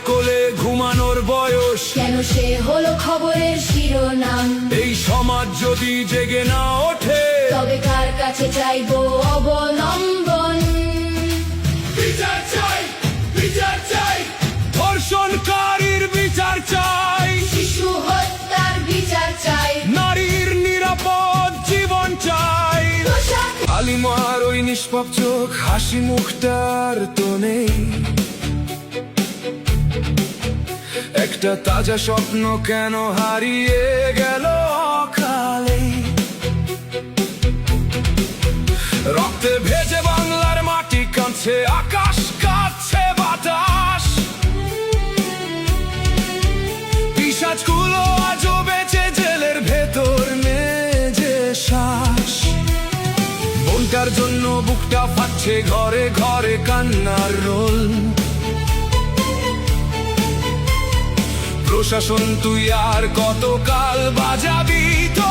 কোলে ঘুমানোর বয়স, কেন সে হলো খবরের শিরোনাম? এই সমাজ যদি জেগে না ওঠে, তবে কার কাছে চাইবো অবলম্বন? বিচার চাই, বিচার চাই, ধর্ষণকারীর বিচার চাই, শিশু হত্যার বিচার চাই, নারীর নিরাপদ জীবন চাই। পোশাক আলিমার ওই নিষ্পাপ চোখ, হাসি মুখটার তো নেই, একটা তাজা স্বপ্ন কেন হারিয়ে গেল অকালে। রক্তে ভেজে বাংলার মাটি কাঁদছে, আকাশ কাঁদছে, বাতাস। পিশাচগুলো আজও বেঁচে জেলের ভেতর মেজে শ্বাস। বোনটার জন্য বুকটা ফাটছে, ঘরে ঘরে কান্নার রোল। প্রশাসন তুই আর কতকাল বাজাবি তো